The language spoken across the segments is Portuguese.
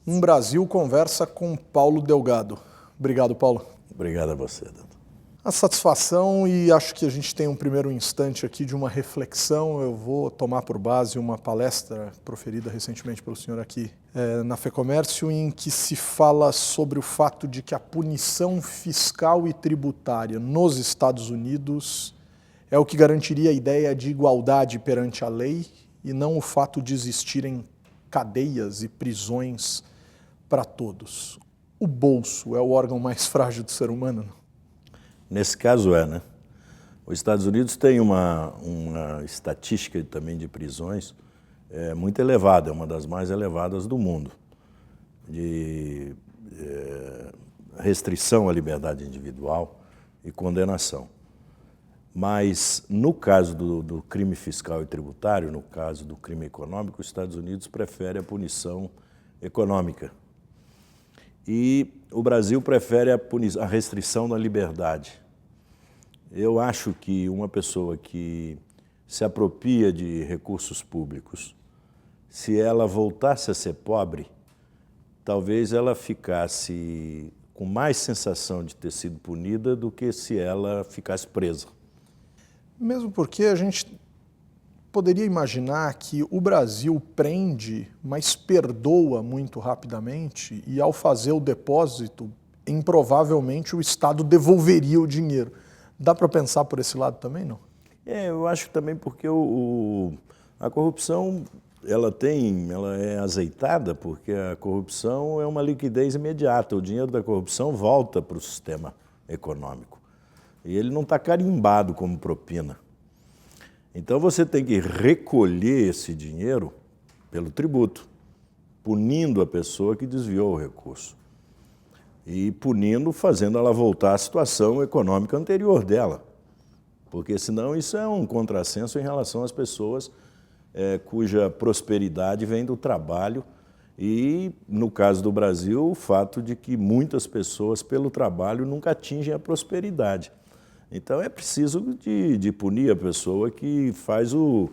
Um Brasil conversa com Paulo Delgado. Obrigado, Paulo. Obrigado a você, Dando. A satisfação, e acho que a gente tem um primeiro instante aqui de uma reflexão. Eu vou tomar por base uma palestra proferida recentemente pelo senhor aqui na FEComércio, em que se fala sobre o fato de que a punição fiscal e tributária nos Estados Unidos é o que garantiria a ideia de igualdade perante a lei e não o fato de existirem cadeias e prisões para todos. O bolso é o órgão mais frágil do ser humano? Nesse caso né? Os Estados Unidos têm uma estatística também de prisões muito elevada, é uma das mais elevadas do mundo, de restrição à liberdade individual e condenação. Mas no caso do crime fiscal e tributário, no caso do crime econômico, os Estados Unidos prefere a punição econômica. E o Brasil prefere a restrição da liberdade. Eu acho que uma pessoa que se apropria de recursos públicos, se ela voltasse a ser pobre, talvez ela ficasse com mais sensação de ter sido punida do que se ela ficasse presa. Mesmo porque a gente poderia imaginar que o Brasil prende, mas perdoa muito rapidamente e, ao fazer o depósito, improvavelmente o Estado devolveria o dinheiro. Dá para pensar por esse lado também, não? Eu acho também porque a corrupção ela é azeitada, porque a corrupção é uma liquidez imediata. O dinheiro da corrupção volta para o sistema econômico. E ele não está carimbado como propina. Então você tem que recolher esse dinheiro pelo tributo, punindo a pessoa que desviou o recurso. E punindo, fazendo ela voltar à situação econômica anterior dela. Porque senão isso é um contrassenso em relação às pessoas cuja prosperidade vem do trabalho e, no caso do Brasil, o fato de que muitas pessoas, pelo trabalho, nunca atingem a prosperidade. Então é preciso de punir a pessoa que faz o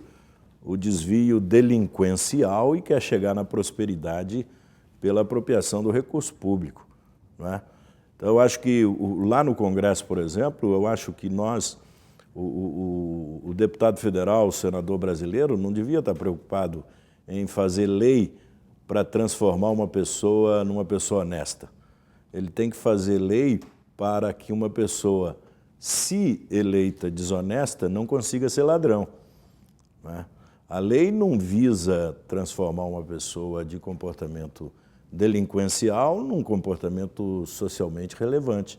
desvio delinquencial e quer chegar na prosperidade pela apropriação do recurso público. Não é? Então eu acho que lá no Congresso, por exemplo, eu acho que nós, o deputado federal, o senador brasileiro, não devia estar preocupado em fazer lei para transformar uma pessoa numa pessoa honesta. Ele tem que fazer lei para que uma pessoa, se eleita desonesta, não consiga ser ladrão. Não é? A lei não visa transformar uma pessoa de comportamento delinquencial num comportamento socialmente relevante.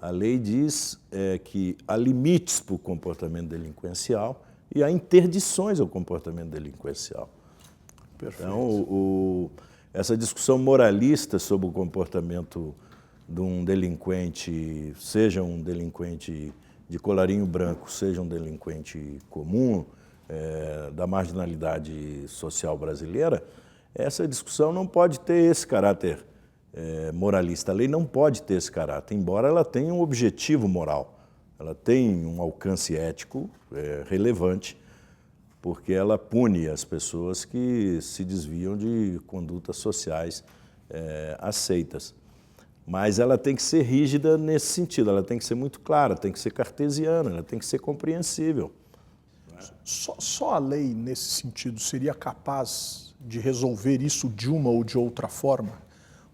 A lei diz que há limites para o comportamento delinquencial e há interdições ao comportamento delinquencial. Perfeito. Então, essa discussão moralista sobre o comportamento de um delinquente, seja um delinquente de colarinho branco, seja um delinquente comum, da marginalidade social brasileira, essa discussão não pode ter esse caráter moralista. A lei não pode ter esse caráter, embora ela tenha um objetivo moral. Ela tem um alcance ético relevante, porque ela pune as pessoas que se desviam de condutas sociais aceitas. Mas ela tem que ser rígida nesse sentido, ela tem que ser muito clara, tem que ser cartesiana, ela tem que ser compreensível. Só a lei, nesse sentido, seria capaz de resolver isso de uma ou de outra forma?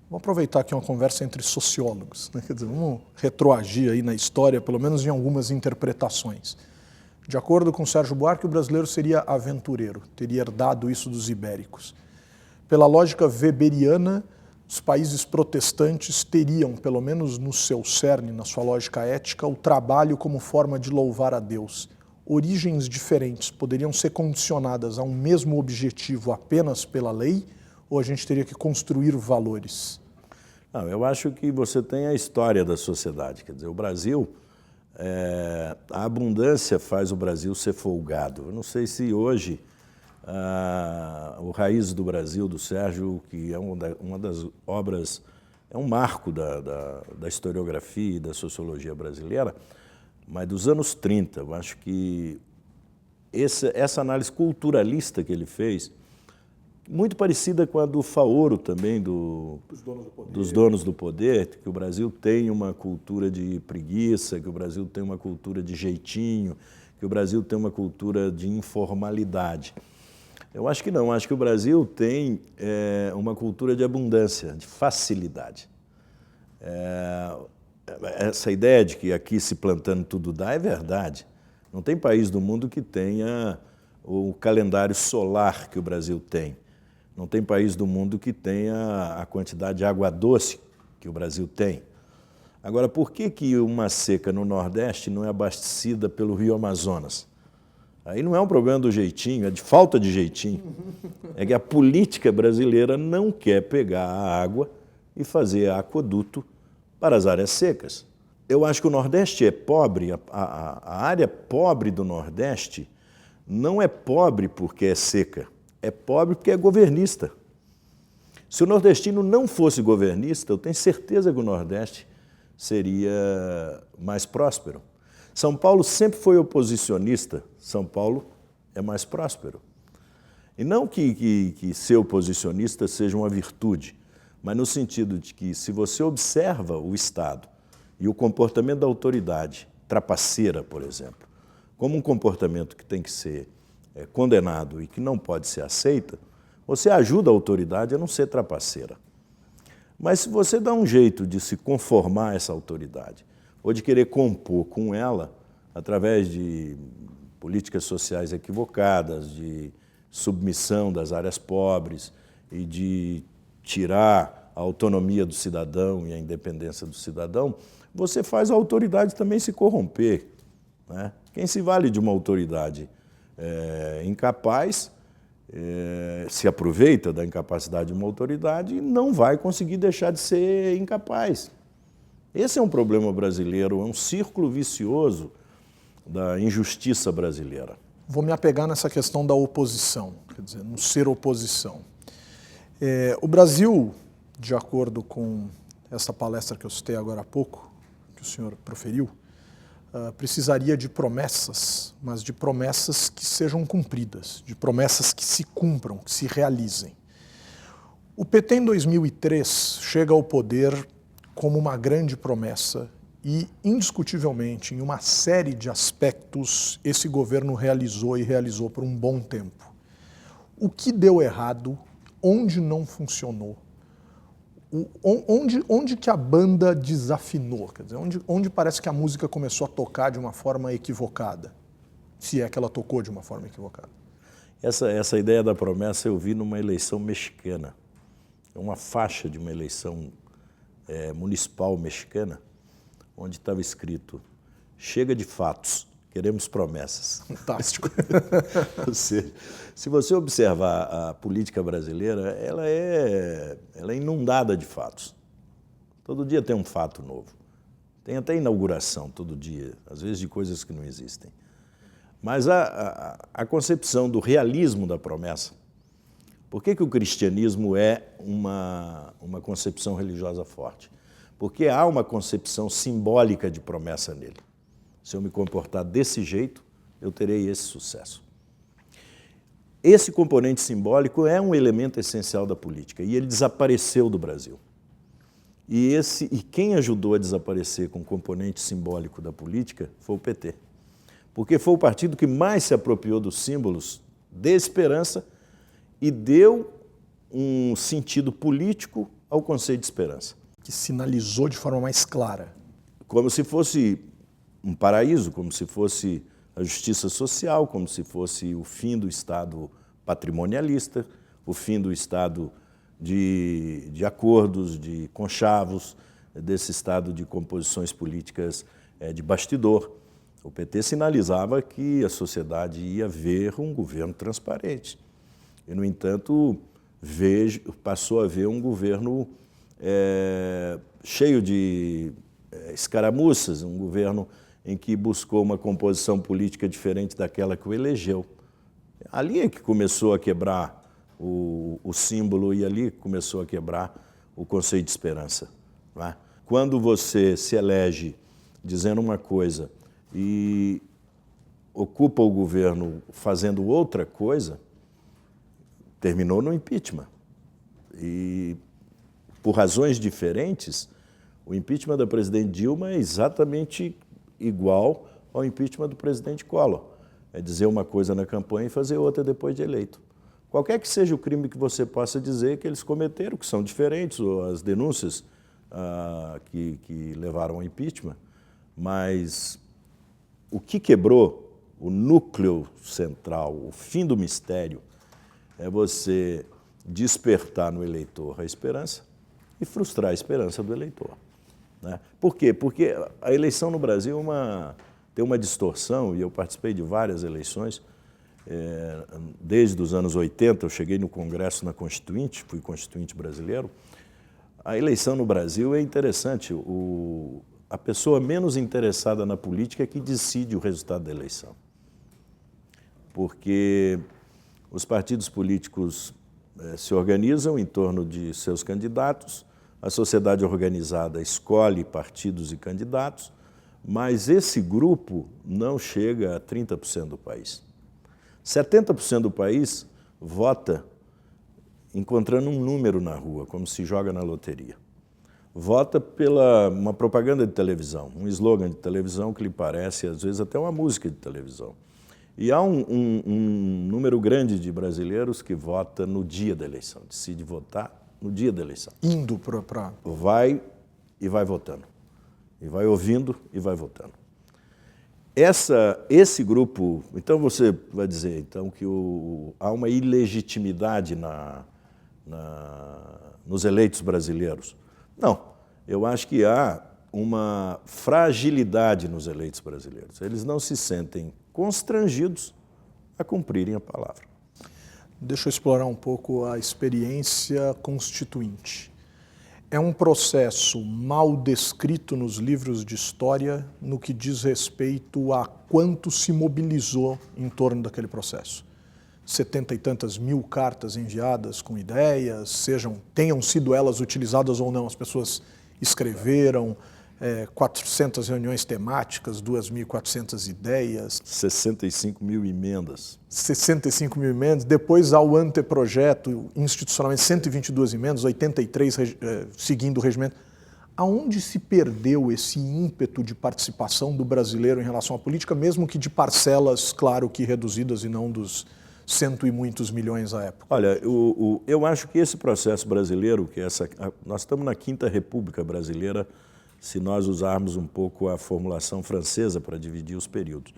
Vamos aproveitar aqui uma conversa entre sociólogos, né? Quer dizer, vamos retroagir aí na história, pelo menos em algumas interpretações. De acordo com Sérgio Buarque, o brasileiro seria aventureiro, teria herdado isso dos ibéricos. Pela lógica weberiana, os países protestantes teriam, pelo menos no seu cerne, na sua lógica ética, o trabalho como forma de louvar a Deus. Origens diferentes poderiam ser condicionadas a um mesmo objetivo apenas pela lei, ou a gente teria que construir valores? Não, eu acho que você tem a história da sociedade. Quer dizer, o Brasil, a abundância faz o Brasil ser folgado. Eu não sei se hoje o Raiz do Brasil, do Sérgio, que é uma das obras, é um marco da historiografia e da sociologia brasileira, mas dos anos 30, eu acho que essa análise culturalista que ele fez, muito parecida com a do Faoro também, dos donos do poder, que o Brasil tem uma cultura de preguiça, que o Brasil tem uma cultura de jeitinho, que o Brasil tem uma cultura de informalidade. Eu acho que não, acho que o Brasil tem uma cultura de abundância, de facilidade. Essa ideia de que aqui se plantando tudo dá é verdade. Não tem país do mundo que tenha o calendário solar que o Brasil tem. Não tem país do mundo que tenha a quantidade de água doce que o Brasil tem. Agora, por que uma seca no Nordeste não é abastecida pelo Rio Amazonas? Aí não é um problema do jeitinho, é de falta de jeitinho. É que a política brasileira não quer pegar a água e fazer aqueduto para as áreas secas. Eu acho que o Nordeste é pobre, a área pobre do Nordeste não é pobre porque é seca, é pobre porque é governista. Se o nordestino não fosse governista, eu tenho certeza que o Nordeste seria mais próspero. São Paulo sempre foi oposicionista, São Paulo é mais próspero. E não que ser oposicionista seja uma virtude, mas no sentido de que se você observa o Estado e o comportamento da autoridade trapaceira, por exemplo, como um comportamento que tem que ser condenado e que não pode ser aceita, você ajuda a autoridade a não ser trapaceira. Mas se você dá um jeito de se conformar a essa autoridade, ou de querer compor com ela, através de políticas sociais equivocadas, de submissão das áreas pobres e de tirar a autonomia do cidadão e a independência do cidadão, você faz a autoridade também se corromper, né? Quem se vale de uma autoridade incapaz, se aproveita da incapacidade de uma autoridade e não vai conseguir deixar de ser incapaz. Esse é um problema brasileiro, é um círculo vicioso da injustiça brasileira. Vou me apegar nessa questão da oposição, quer dizer, não ser oposição. O Brasil, de acordo com essa palestra que eu citei agora há pouco, que o senhor proferiu, precisaria de promessas, mas de promessas que sejam cumpridas, de promessas que se cumpram, que se realizem. O PT, em 2003, chega ao poder como uma grande promessa e, indiscutivelmente, em uma série de aspectos, esse governo realizou e realizou por um bom tempo. O que deu errado? Onde não funcionou? Onde que a banda desafinou? Quer dizer, onde parece que a música começou a tocar de uma forma equivocada? Se é que ela tocou de uma forma equivocada. Essa ideia da promessa eu vi numa eleição mexicana. Uma faixa de uma eleição municipal mexicana, onde estava escrito: chega de fatos, queremos promessas. Fantástico. Ou seja, se você observar a política brasileira, ela é inundada de fatos. Todo dia tem um fato novo. Tem até inauguração todo dia, às vezes de coisas que não existem. Mas a concepção do realismo da promessa, por que o cristianismo é uma concepção religiosa forte? Porque há uma concepção simbólica de promessa nele. Se eu me comportar desse jeito, eu terei esse sucesso. Esse componente simbólico é um elemento essencial da política e ele desapareceu do Brasil. E quem ajudou a desaparecer com o componente simbólico da política foi o PT. Porque foi o partido que mais se apropriou dos símbolos de esperança e deu um sentido político ao conceito de esperança. Que sinalizou de forma mais clara. Como se fosse um paraíso, como se fosse a justiça social, como se fosse o fim do Estado patrimonialista, o fim do Estado de acordos, de conchavos, desse Estado de composições políticas de bastidor. O PT sinalizava que a sociedade ia ver um governo transparente. E, no entanto, passou a ver um governo cheio de escaramuças, um governo em que buscou uma composição política diferente daquela que o elegeu. Ali é que começou a quebrar o símbolo e ali começou a quebrar o conceito de esperança. Não é? Quando você se elege dizendo uma coisa e ocupa o governo fazendo outra coisa, terminou no impeachment. E, por razões diferentes, o impeachment da presidente Dilma é exatamente igual ao impeachment do presidente Collor. É dizer uma coisa na campanha e fazer outra depois de eleito. Qualquer que seja o crime que você possa dizer que eles cometeram, que são diferentes, ou as denúncias que levaram ao impeachment, mas o que quebrou o núcleo central, o fim do mistério, é você despertar no eleitor a esperança e frustrar a esperança do eleitor. Né? Por quê? Porque a eleição no Brasil tem uma distorção, e eu participei de várias eleições, desde os anos 80, eu cheguei no Congresso na Constituinte, fui constituinte brasileiro. A eleição no Brasil é interessante, a pessoa menos interessada na política é que decide o resultado da eleição. Porque os partidos políticos se organizam em torno de seus candidatos, a sociedade organizada escolhe partidos e candidatos, mas esse grupo não chega a 30% do país. 70% do país vota encontrando um número na rua, como se joga na loteria. Vota pela uma propaganda de televisão, um slogan de televisão que lhe parece, às vezes, até uma música de televisão. E há um número grande de brasileiros que vota no dia da eleição, decide votar no dia da eleição. Indo para... Vai e vai votando. E vai ouvindo e vai votando. Esse grupo, então você vai dizer então, que há uma ilegitimidade nos eleitos brasileiros. Não, eu acho que há uma fragilidade nos eleitos brasileiros. Eles não se sentem constrangidos a cumprirem a palavra. Deixa eu explorar um pouco a experiência constituinte. É um processo mal descrito nos livros de história no que diz respeito a quanto se mobilizou em torno daquele processo. 70 e tantas mil cartas enviadas com ideias, tenham sido elas utilizadas ou não, as pessoas escreveram, 400 reuniões temáticas, 2.400 ideias. 65 mil emendas. 65 mil emendas, depois há o anteprojeto, institucionalmente 122 emendas, 83 seguindo o regimento. Aonde se perdeu esse ímpeto de participação do brasileiro em relação à política, mesmo que de parcelas, claro que reduzidas e não dos cento e muitos milhões à época? Olha, eu acho que esse processo brasileiro, nós estamos na Quinta República Brasileira, se nós usarmos um pouco a formulação francesa para dividir os períodos.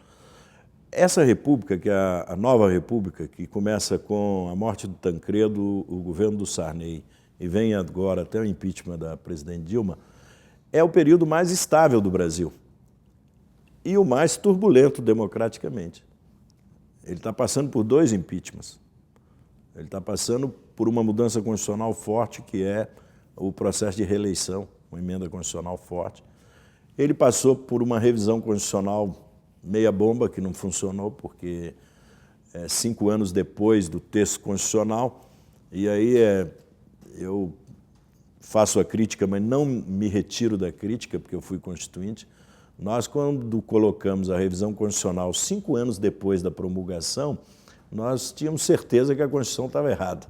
Essa república, que é a nova república, que começa com a morte do Tancredo, o governo do Sarney, e vem agora até o impeachment da presidente Dilma, é o período mais estável do Brasil e o mais turbulento democraticamente. Ele está passando por 2 impeachments. Ele está passando por uma mudança constitucional forte, que é o processo de reeleição, uma emenda constitucional forte. Ele passou por uma revisão constitucional meia bomba, que não funcionou, porque 5 anos depois do texto constitucional, e aí eu faço a crítica, mas não me retiro da crítica, porque eu fui constituinte. Nós, quando colocamos a revisão constitucional 5 anos depois da promulgação, nós tínhamos certeza que a Constituição estava errada,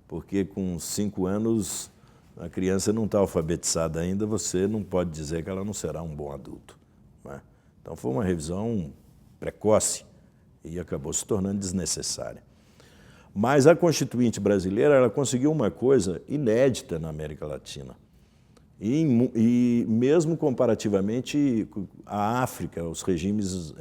porque com 5 anos a criança não está alfabetizada ainda, você não pode dizer que ela não será um bom adulto. Né? Então foi uma revisão precoce e acabou se tornando desnecessária. Mas a Constituinte brasileira, ela conseguiu uma coisa inédita na América Latina. E mesmo comparativamente à África, os regimes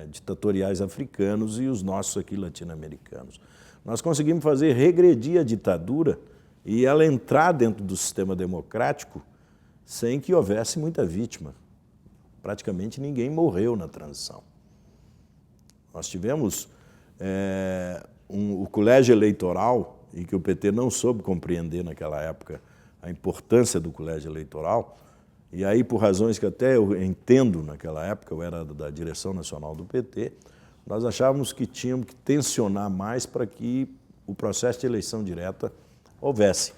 ditatoriais africanos e os nossos aqui latino-americanos. Nós conseguimos fazer regredir a ditadura e ela entrar dentro do sistema democrático sem que houvesse muita vítima. Praticamente ninguém morreu na transição. Nós tivemos o colégio eleitoral, e que o PT não soube compreender naquela época a importância do colégio eleitoral, e aí por razões que até eu entendo naquela época, eu era da direção nacional do PT, nós achávamos que tínhamos que tensionar mais para que o processo de eleição direta houvesse.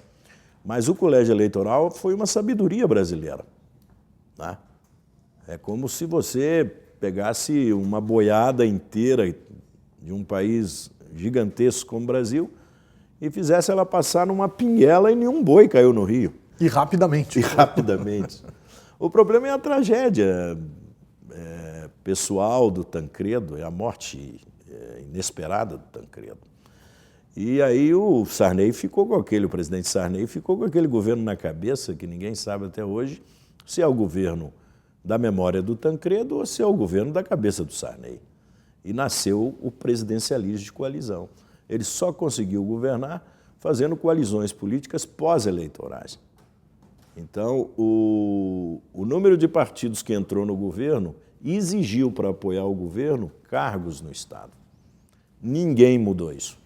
Mas o colégio eleitoral foi uma sabedoria brasileira. Né? É como se você pegasse uma boiada inteira de um país gigantesco como o Brasil, e fizesse ela passar numa pinguela e nenhum boi caiu no rio. E rapidamente. E rapidamente. O problema é a tragédia pessoal do Tancredo, é a morte inesperada do Tancredo. E aí o presidente Sarney ficou com aquele governo na cabeça, que ninguém sabe até hoje se é o governo da memória do Tancredo ou se é o governo da cabeça do Sarney. E nasceu o presidencialismo de coalizão. Ele só conseguiu governar fazendo coalizões políticas pós-eleitorais. Então, o número de partidos que entrou no governo exigiu para apoiar o governo cargos no Estado. Ninguém mudou isso.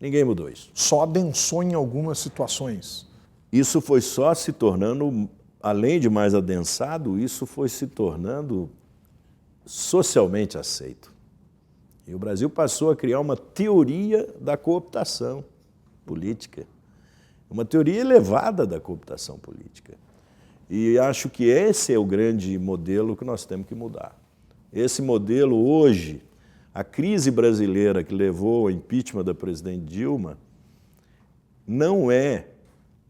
Ninguém mudou isso. Só adensou em algumas situações. Isso foi só se tornando, além de mais adensado, isso foi se tornando socialmente aceito. E o Brasil passou a criar uma teoria da cooptação política, uma teoria elevada da cooptação política. E acho que esse é o grande modelo que nós temos que mudar. Esse modelo hoje, a crise brasileira que levou ao impeachment da presidente Dilma, não é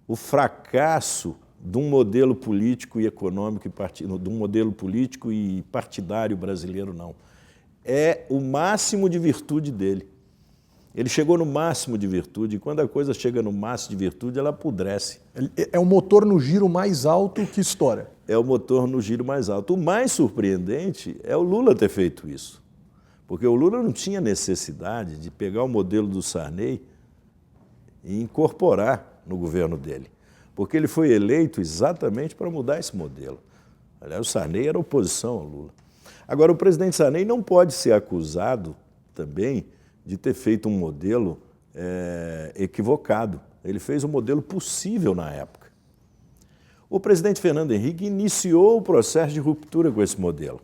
o fracasso de um modelo político e econômico, de um modelo político e partidário brasileiro, não. É o máximo de virtude dele. Ele chegou no máximo de virtude, e quando a coisa chega no máximo de virtude, ela apodrece. É o motor no giro mais alto que estoura. É o motor no giro mais alto. O mais surpreendente é o Lula ter feito isso. Porque o Lula não tinha necessidade de pegar o modelo do Sarney e incorporar no governo dele. Porque ele foi eleito exatamente para mudar esse modelo. Aliás, o Sarney era oposição ao Lula. Agora, o presidente Sarney não pode ser acusado também de ter feito um modelo equivocado. Ele fez um modelo possível na época. O presidente Fernando Henrique iniciou o processo de ruptura com esse modelo.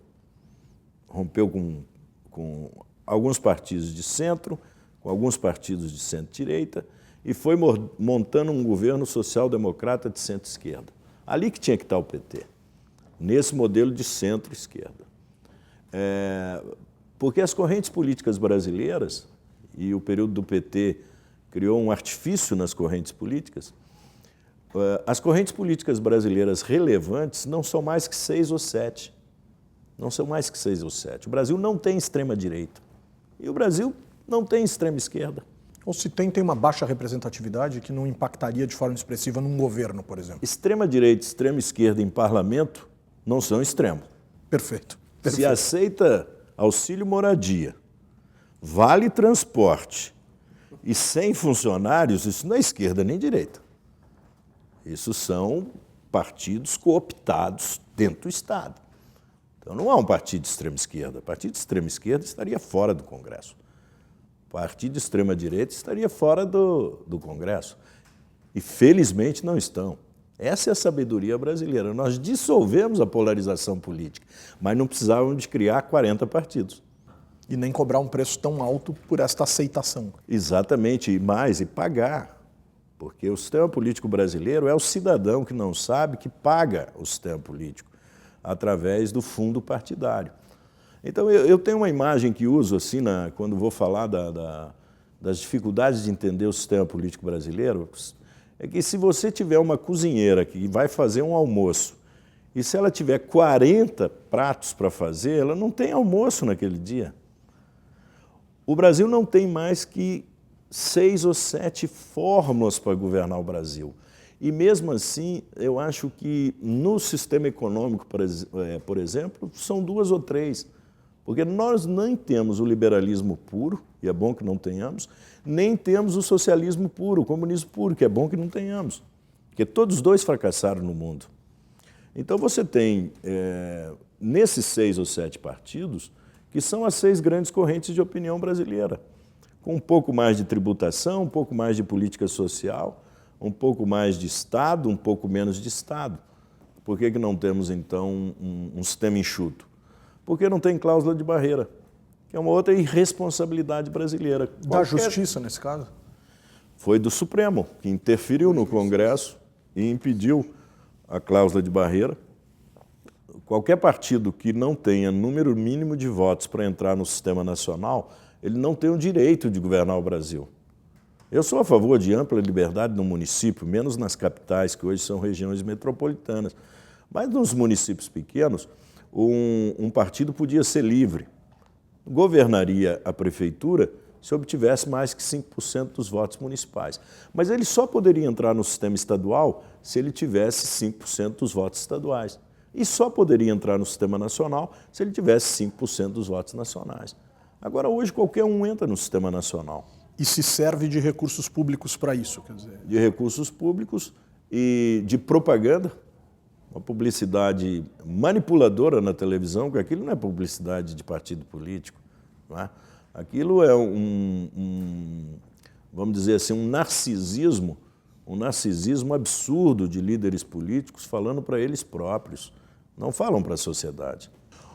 Rompeu com alguns partidos de centro, com alguns partidos de centro-direita, e foi montando um governo social-democrata de centro-esquerda. Ali que tinha que estar o PT, nesse modelo de centro-esquerda. Porque as correntes políticas brasileiras, e o período do PT criou um artifício nas correntes políticas, as correntes políticas brasileiras relevantes não são mais que 6 ou 7. Não são mais que 6 ou 7. O Brasil não tem extrema-direita. E o Brasil não tem extrema-esquerda. Ou se tem uma baixa representatividade que não impactaria de forma expressiva num governo, por exemplo. Extrema-direita e extrema-esquerda em parlamento não são extremos. Perfeito. Se aceita auxílio moradia, vale transporte e sem funcionários, isso não é esquerda nem direita. Isso são partidos cooptados dentro do Estado. Então não há um partido de extrema-esquerda. O partido de extrema-esquerda estaria fora do Congresso. O partido de extrema-direita estaria fora do Congresso. E felizmente não estão. Essa é a sabedoria brasileira. Nós dissolvemos a polarização política, mas não precisávamos de criar 40 partidos. E nem cobrar um preço tão alto por esta aceitação. Exatamente, e pagar. Porque o sistema político brasileiro é o cidadão que não sabe que paga o sistema político através do fundo partidário. Então, eu tenho uma imagem que uso assim, quando vou falar das dificuldades de entender o sistema político brasileiro, é que se você tiver uma cozinheira que vai fazer um almoço, e se ela tiver 40 pratos para fazer, ela não tem almoço naquele dia. O Brasil não tem mais que 6 ou 7 fórmulas para governar o Brasil. E mesmo assim, eu acho que no sistema econômico, por exemplo, são 2 ou 3. Porque nós nem temos o liberalismo puro, e é bom que não tenhamos, nem temos o socialismo puro, o comunismo puro, que é bom que não tenhamos. Porque todos os dois fracassaram no mundo. Então você tem, nesses 6 ou 7 partidos, que são as 6 grandes correntes de opinião brasileira, com um pouco mais de tributação, um pouco mais de política social, um pouco mais de Estado, um pouco menos de Estado. Por que não temos, então, um sistema enxuto? Porque não tem cláusula de barreira, que é uma outra irresponsabilidade brasileira. Da Justiça, nesse caso? Foi do Supremo, que interferiu no Congresso e impediu a cláusula de barreira. Qualquer partido que não tenha número mínimo de votos para entrar no sistema nacional, ele não tem o direito de governar o Brasil. Eu sou a favor de ampla liberdade no município, menos nas capitais, que hoje são regiões metropolitanas. Mas nos municípios pequenos, um partido podia ser livre. Governaria a prefeitura se obtivesse mais que 5% dos votos municipais. Mas ele só poderia entrar no sistema estadual se ele tivesse 5% dos votos estaduais. E só poderia entrar no sistema nacional se ele tivesse 5% dos votos nacionais. Agora, hoje, qualquer um entra no sistema nacional. E se serve de recursos públicos para isso, quer dizer? De recursos públicos e de propaganda, uma publicidade manipuladora na televisão, porque aquilo não é publicidade de partido político, não é? Aquilo é vamos dizer assim, um narcisismo absurdo de líderes políticos falando para eles próprios, não falam para a sociedade.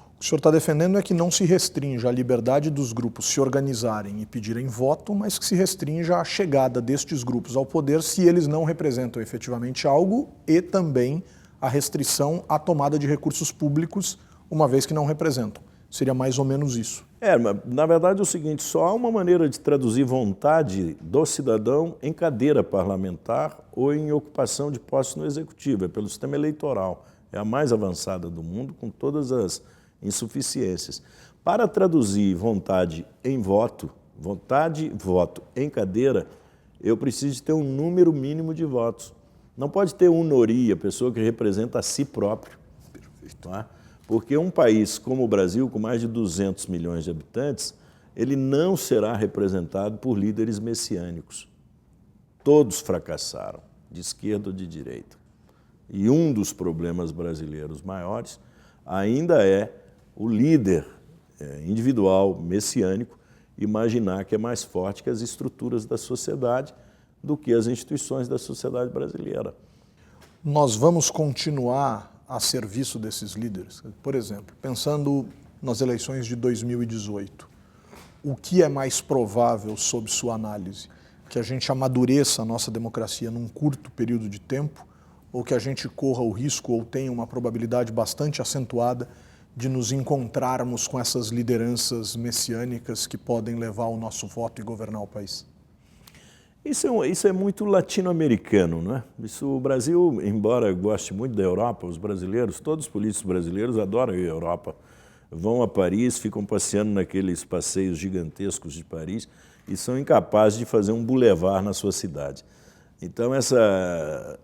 O que o senhor está defendendo é que não se restrinja a liberdade dos grupos se organizarem e pedirem voto, mas que se restrinja a chegada destes grupos ao poder se eles não representam efetivamente algo e também a restrição à tomada de recursos públicos, uma vez que não representam. Seria mais ou menos isso. Na verdade é o seguinte, só há uma maneira de traduzir vontade do cidadão em cadeira parlamentar ou em ocupação de posse no executivo, é pelo sistema eleitoral. É a mais avançada do mundo, com todas as insuficiências. Para traduzir vontade em voto, voto em cadeira, eu preciso de ter um número mínimo de votos. Não pode ter a pessoa que representa a si próprio. Perfeito. Tá? Porque um país como o Brasil, com mais de 200 milhões de habitantes, ele não será representado por líderes messiânicos. Todos fracassaram, de esquerda ou de direita. E um dos problemas brasileiros maiores ainda é o líder individual messiânico imaginar que é mais forte que as estruturas da sociedade do que as instituições da sociedade brasileira. Nós vamos continuar a serviço desses líderes? Por exemplo, pensando nas eleições de 2018, o que é mais provável, sob sua análise? Que a gente amadureça a nossa democracia num curto período de tempo ou que a gente corra o risco ou tenha uma probabilidade bastante acentuada de nos encontrarmos com essas lideranças messiânicas que podem levar o nosso voto e governar o país? Isso é muito latino-americano, não é? O Brasil, embora goste muito da Europa, os brasileiros, todos os políticos brasileiros adoram ir à Europa. Vão a Paris, ficam passeando naqueles passeios gigantescos de Paris e são incapazes de fazer um boulevard na sua cidade. Então, essa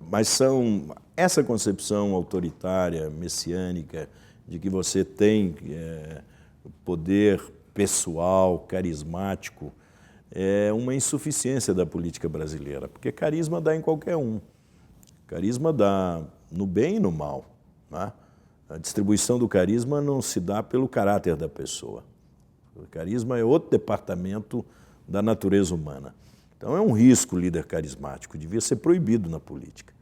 concepção autoritária, messiânica, de que você tem poder pessoal, carismático, é uma insuficiência da política brasileira, porque carisma dá em qualquer um. Carisma dá no bem e no mal, né? A distribuição do carisma não se dá pelo caráter da pessoa. O carisma é outro departamento da natureza humana. Então é um risco o líder carismático, devia ser proibido na política.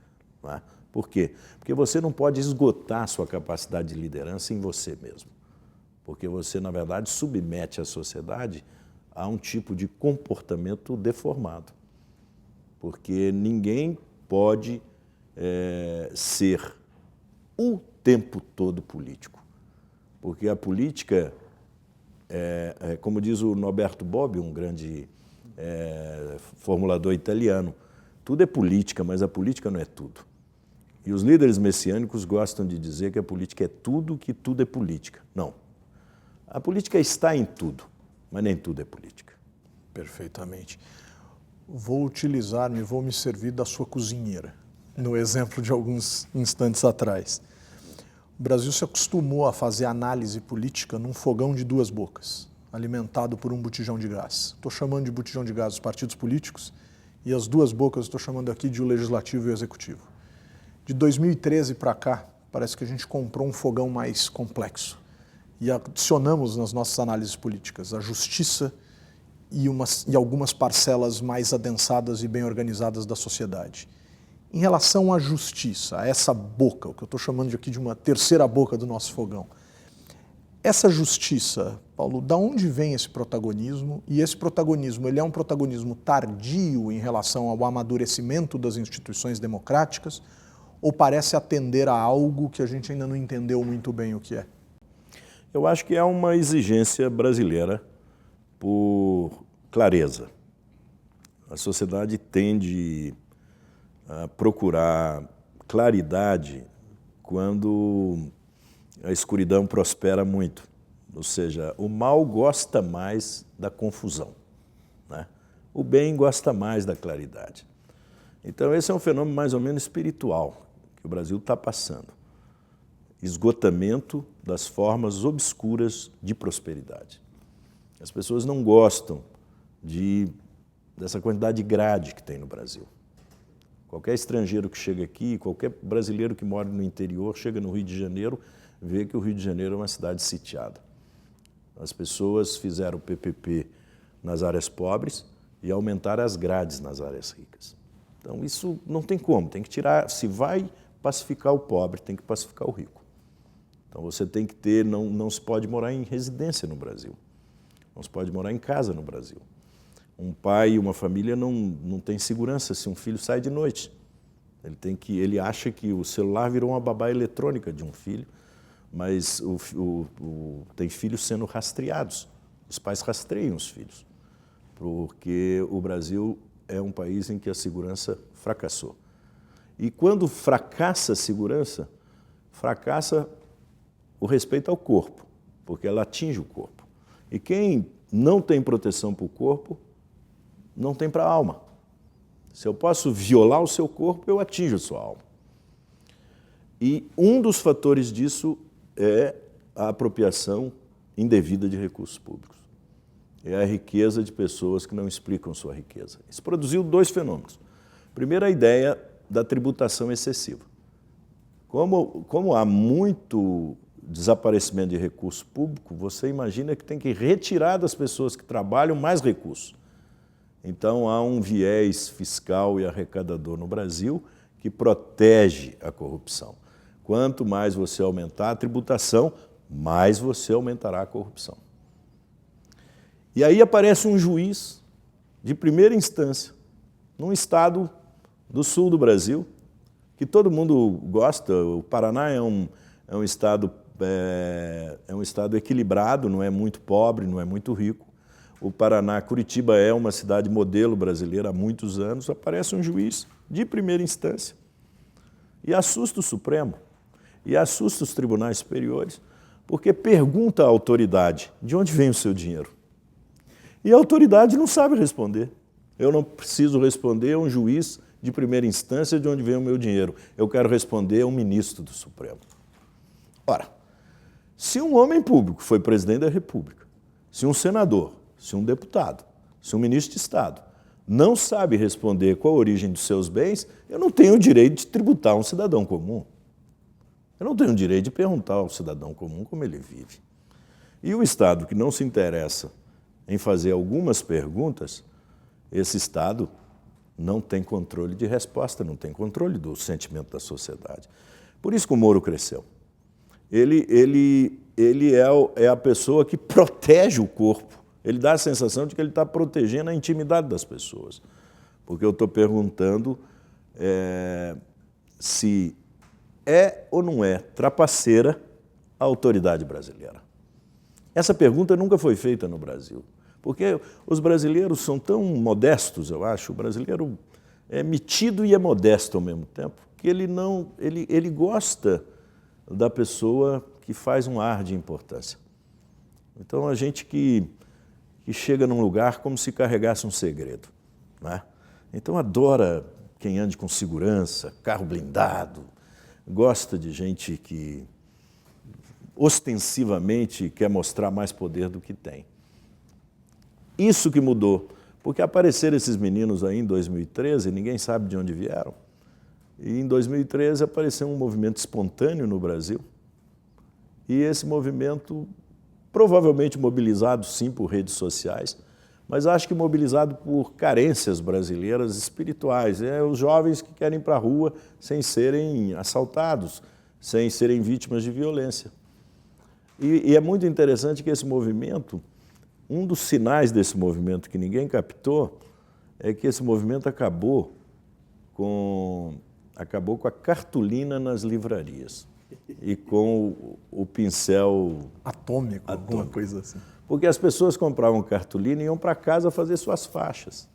Né? Por quê? Porque você não pode esgotar sua capacidade de liderança em você mesmo. Porque você, na verdade, submete a sociedade a um tipo de comportamento deformado. Porque ninguém pode ser o tempo todo político. Porque a política, como diz o Norberto Bobbio, um grande formulador italiano, tudo é política, mas a política não é tudo. E os líderes messiânicos gostam de dizer que a política é tudo, que tudo é política. Não. A política está em tudo, mas nem tudo é política. Perfeitamente. Vou me servir da sua cozinheira, no exemplo de alguns instantes atrás. O Brasil se acostumou a fazer análise política num fogão de duas bocas, alimentado por um botijão de gás. Estou chamando de botijão de gás os partidos políticos e as duas bocas estou chamando aqui de o legislativo e o executivo. De 2013 para cá, parece que a gente comprou um fogão mais complexo e adicionamos nas nossas análises políticas a justiça e algumas parcelas mais adensadas e bem organizadas da sociedade. Em relação à justiça, a essa boca, o que eu estou chamando aqui de uma terceira boca do nosso fogão, essa justiça, Paulo, da onde vem esse protagonismo? E esse protagonismo, ele é um protagonismo tardio em relação ao amadurecimento das instituições democráticas ou parece atender a algo que a gente ainda não entendeu muito bem o que é? Eu acho que é uma exigência brasileira por clareza. A sociedade tende a procurar claridade quando a escuridão prospera muito. Ou seja, o mal gosta mais da confusão, né? O bem gosta mais da claridade. Então, esse é um fenômeno mais ou menos espiritual que o Brasil está passando. Esgotamento das formas obscuras de prosperidade. As pessoas não gostam dessa quantidade de grade que tem no Brasil. Qualquer estrangeiro que chega aqui, qualquer brasileiro que mora no interior, chega no Rio de Janeiro, vê que o Rio de Janeiro é uma cidade sitiada. As pessoas fizeram o PPP nas áreas pobres e aumentaram as grades nas áreas ricas. Então, isso não tem como, tem que tirar. Se vai pacificar o pobre, tem que pacificar o rico. Então, você tem que ter, não se pode morar em residência no Brasil. Não se pode morar em casa no Brasil. Um pai e uma família não tem segurança se um filho sai de noite. Ele acha que o celular virou uma babá eletrônica de um filho, mas tem filhos sendo rastreados. Os pais rastreiam os filhos, porque o Brasil é um país em que a segurança fracassou. E quando fracassa a segurança, fracassa o respeito ao corpo, porque ela atinge o corpo. E quem não tem proteção para o corpo, não tem para a alma. Se eu posso violar o seu corpo, eu atinjo a sua alma. E um dos fatores disso é a apropriação indevida de recursos públicos. É a riqueza de pessoas que não explicam sua riqueza. Isso produziu dois fenômenos. Primeiro, a ideia da tributação excessiva. Como há muito desaparecimento de recurso público, você imagina que tem que retirar das pessoas que trabalham mais recursos. Então, há um viés fiscal e arrecadador no Brasil que protege a corrupção. Quanto mais você aumentar a tributação, mais você aumentará a corrupção. E aí aparece um juiz de primeira instância, num estado do sul do Brasil, que todo mundo gosta. O Paraná é um estado equilibrado, não é muito pobre, não é muito rico. O Paraná, Curitiba é uma cidade modelo brasileira há muitos anos. Aparece um juiz de primeira instância e assusta o Supremo e assusta os tribunais superiores, porque pergunta à autoridade de onde vem o seu dinheiro. E a autoridade não sabe responder. Eu não preciso responder a um juiz de primeira instância de onde vem o meu dinheiro. Eu quero responder a um ministro do Supremo. Ora, se um homem público foi presidente da República, se um senador, se um deputado, se um ministro de Estado não sabe responder qual a origem dos seus bens, eu não tenho o direito de tributar um cidadão comum. Eu não tenho o direito de perguntar ao cidadão comum como ele vive. E o Estado que não se interessa em fazer algumas perguntas, esse Estado não tem controle de resposta, não tem controle do sentimento da sociedade. Por isso que o Moro cresceu. Ele é a pessoa que protege o corpo. Ele dá a sensação de que ele está protegendo a intimidade das pessoas. Porque eu estou perguntando se é ou não é trapaceira a autoridade brasileira. Essa pergunta nunca foi feita no Brasil, porque os brasileiros são tão modestos, eu acho. O brasileiro é metido e é modesto ao mesmo tempo, que ele gosta da pessoa que faz um ar de importância. Então, a gente que chega num lugar como se carregasse um segredo, né? Então, adora quem ande com segurança, carro blindado, gosta de gente que ostensivamente quer mostrar mais poder do que tem. Isso que mudou, porque apareceram esses meninos aí em 2013, ninguém sabe de onde vieram, e em 2013 apareceu um movimento espontâneo no Brasil, e esse movimento, provavelmente mobilizado sim por redes sociais, mas acho que mobilizado por carências brasileiras espirituais. Os jovens que querem ir para a rua sem serem assaltados, sem serem vítimas de violência. E é muito interessante que esse movimento, um dos sinais desse movimento que ninguém captou, é que esse movimento acabou com a cartolina nas livrarias e com o pincel atômico, alguma coisa assim. Porque as pessoas compravam cartolina e iam para casa fazer suas faixas.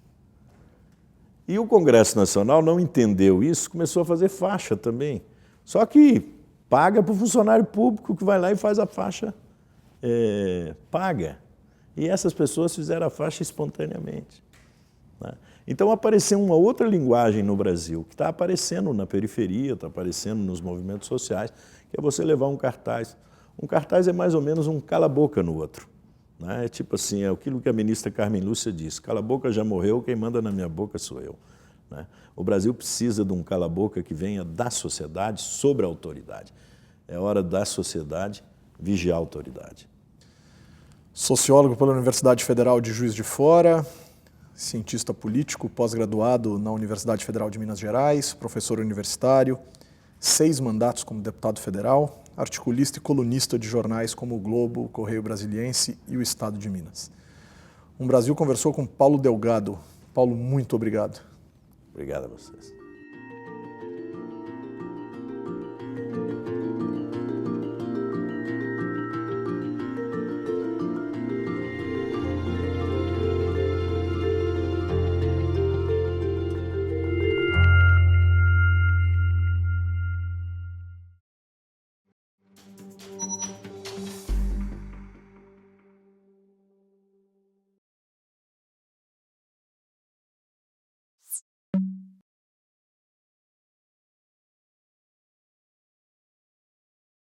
E o Congresso Nacional não entendeu isso, começou a fazer faixa também. Só que paga para o funcionário público que vai lá e faz a faixa paga. E essas pessoas fizeram a faixa espontaneamente. Né? Então apareceu uma outra linguagem no Brasil, que está aparecendo na periferia, está aparecendo nos movimentos sociais, que é você levar um cartaz. Um cartaz é mais ou menos um cala-boca no outro. Né? É tipo assim, é aquilo que a ministra Carmen Lúcia disse, cala-boca já morreu, quem manda na minha boca sou eu. Né? O Brasil precisa de um cala-boca que venha da sociedade sobre a autoridade. É hora da sociedade vigiar a autoridade. Sociólogo pela Universidade Federal de Juiz de Fora, cientista político, pós-graduado na Universidade Federal de Minas Gerais, professor universitário, 6 mandatos como deputado federal, articulista e colunista de jornais como o Globo, o Correio Brasiliense e o Estado de Minas. Um Brasil conversou com Paulo Delgado. Paulo, muito obrigado. Obrigado a vocês.